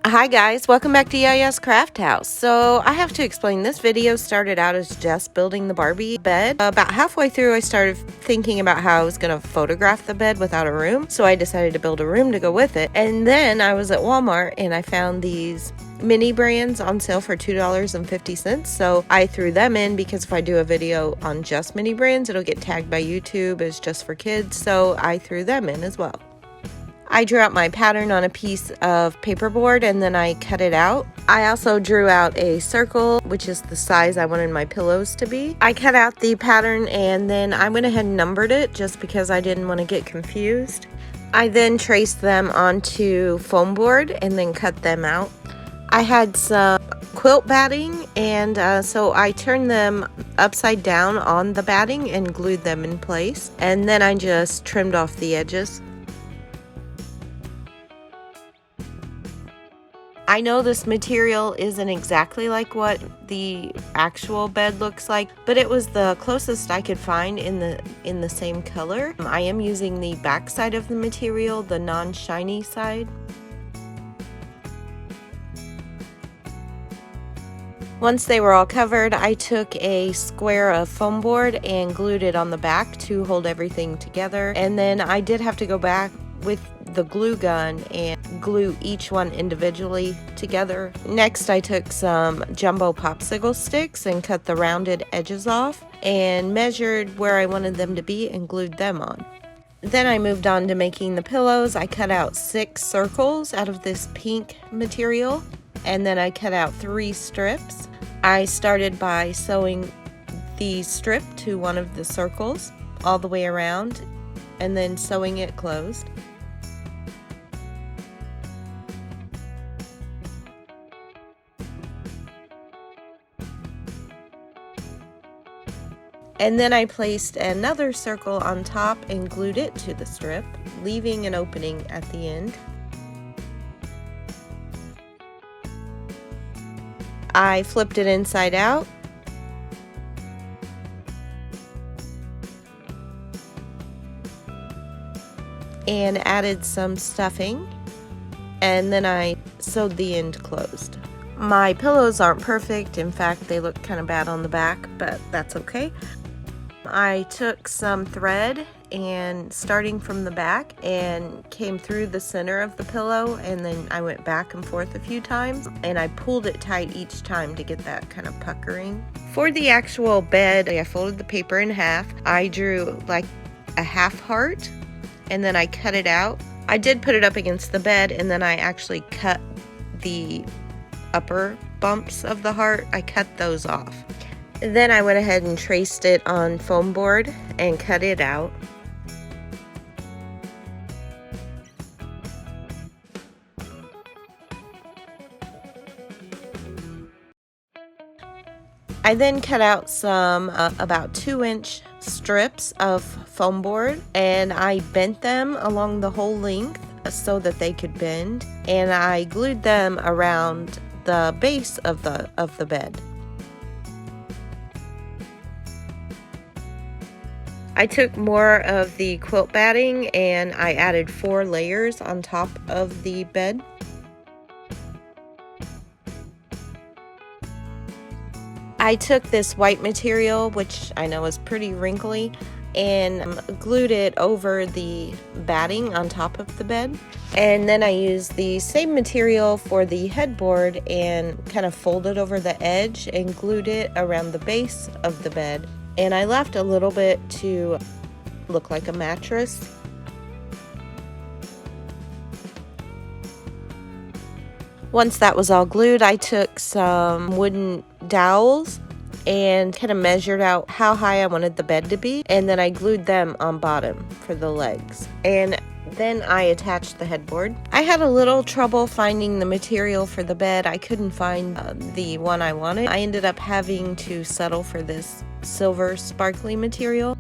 Hi guys, welcome back to Yaya's Craft House. So I have to explain, this video started out as just building the Barbie bed. About halfway through I started thinking about how I was going to photograph the bed without a room. So I decided to build a room to go with it. And then I was at Walmart and I found these mini brands on sale for $2.50. So I threw them in because if I do a video on just mini brands, it'll get tagged by YouTube as just for kids. So I threw them in as well. I drew out my pattern on a piece of paperboard and then I cut it out. I also drew out a circle, which is the size I wanted my pillows to be. I cut out the pattern and then I went ahead and numbered it just because I didn't want to get confused. I then traced them onto foam board and then cut them out. I had some quilt batting and so I turned them upside down on the batting and glued them in place. And then I just trimmed off the edges. I know this material isn't exactly like what the actual bed looks like, but it was the closest I could find in the same color. I am using the back side of the material, the non-shiny side. Once they were all covered, I took a square of foam board and glued it on the back to hold everything together. And then I did have to go back with the glue gun and glue each one individually together. Next, I took some jumbo popsicle sticks and cut the rounded edges off and measured where I wanted them to be and glued them on. Then I moved on to making the pillows. I cut out 6 circles out of this pink material and then I cut out 3 strips. I started by sewing the strip to one of the circles all the way around and then sewing it closed. And then I placed another circle on top and glued it to the strip, leaving an opening at the end. I flipped it inside out. And added some stuffing. And then I sewed the end closed. My pillows aren't perfect. In fact, they look kind of bad on the back, but that's okay. I took some thread and starting from the back and came through the center of the pillow, and then I went back and forth a few times and I pulled it tight each time to get that kind of puckering. For the actual bed, I folded the paper in half. I drew like a half heart and then I cut it out. I did put it up against the bed and then I actually cut the upper bumps of the heart. I cut those off. Then I went ahead and traced it on foam board and cut it out. I then cut out some about 2-inch strips of foam board and I bent them along the whole length so that they could bend, and I glued them around the base of the bed. I took more of the quilt batting and I added 4 layers on top of the bed. I took this white material, which I know is pretty wrinkly, and glued it over the batting on top of the bed. And then I used the same material for the headboard and kind of folded over the edge and glued it around the base of the bed. And I left a little bit to look like a mattress. Once that was all glued, I took some wooden dowels and kind of measured out how high I wanted the bed to be, and then I glued them on bottom for the legs. And then I attached the headboard. I had a little trouble finding the material for the bed. I couldn't find the one I wanted. I ended up having to settle for this silver sparkly material.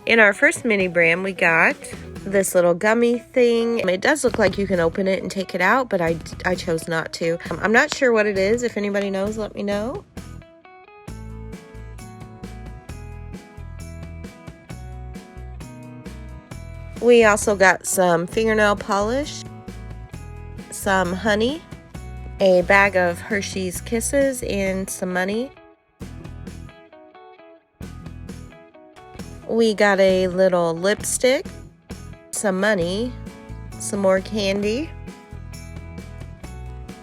In our first mini brand, we got this little gummy thing. It does look like you can open it and take it out, but I chose not to. I'm not sure what it is. If anybody knows, let me know. We also got some fingernail polish, some honey, a bag of Hershey's Kisses, and some money. We got a little lipstick, some money, some more candy.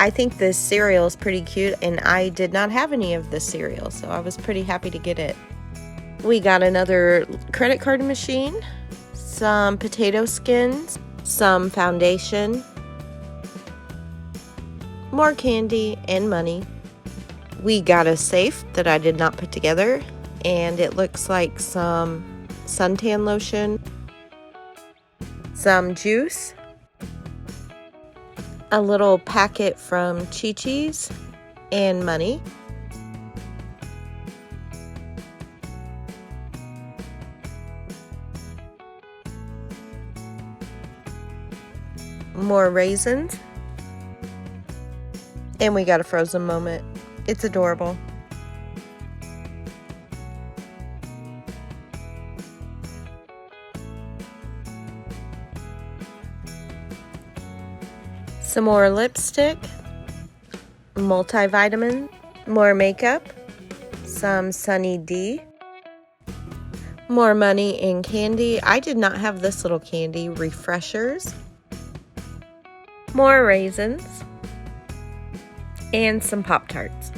I think this cereal is pretty cute, and I did not have any of this cereal, so I was pretty happy to get it. We got another credit card machine, some potato skins, some foundation, more candy, and money. We got a safe that I did not put together, and it looks like some suntan lotion, some juice, a little packet from Chi-Chi's, and money. More raisins. And we got a Frozen moment. It's adorable. Some more lipstick, multivitamin, more makeup, some Sunny D, more money and candy. I did not have this little candy, refreshers, more raisins, and some Pop-Tarts.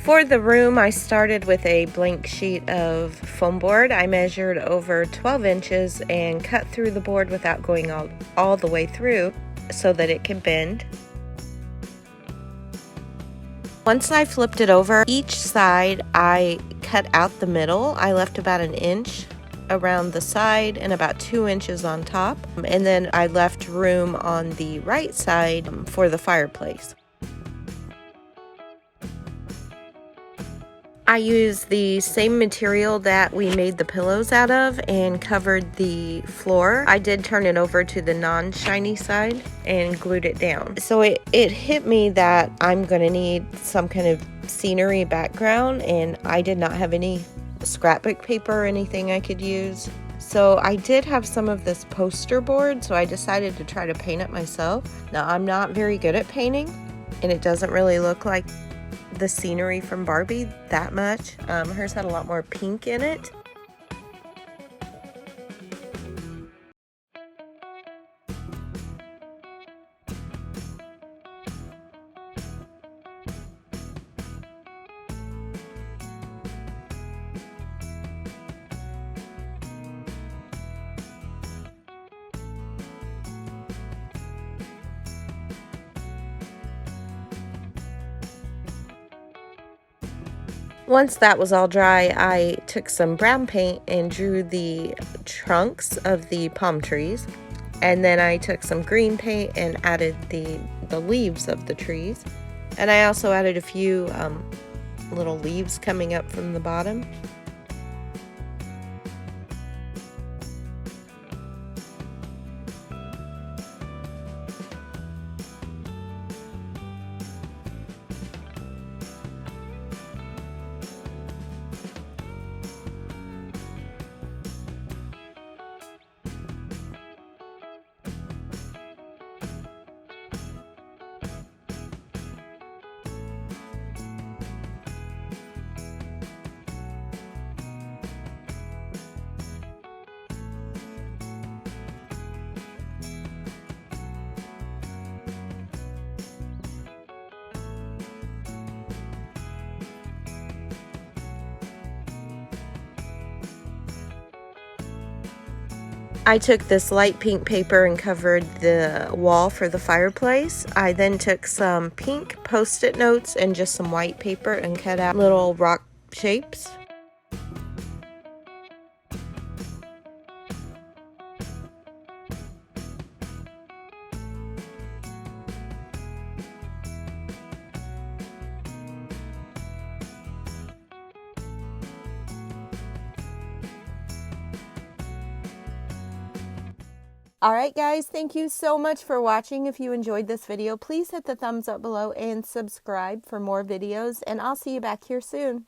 For the room, I started with a blank sheet of foam board. I measured over 12 inches and cut through the board without going all the way through so that it could bend. Once I flipped it over, each side I cut out the middle. I left about an inch around the side and about 2 inches on top. And then I left room on the right side for the fireplace. I used the same material that we made the pillows out of and covered the floor. I did turn it over to the non-shiny side and glued it down. So it hit me that I'm gonna need some kind of scenery background, and I did not have any scrapbook paper or anything I could use. So I did have some of this poster board, so I decided to try to paint it myself. Now, I'm not very good at painting, and it doesn't really look like the scenery from Barbie that much. Hers had a lot more pink in it. Once that was all dry, I took some brown paint and drew the trunks of the palm trees. And then I took some green paint and added the leaves of the trees. And I also added a few little leaves coming up from the bottom. I took this light pink paper and covered the wall for the fireplace. I then took some pink Post-it notes and just some white paper and cut out little rock shapes. Alright guys, thank you so much for watching. If you enjoyed this video, please hit the thumbs up below and subscribe for more videos, and I'll see you back here soon.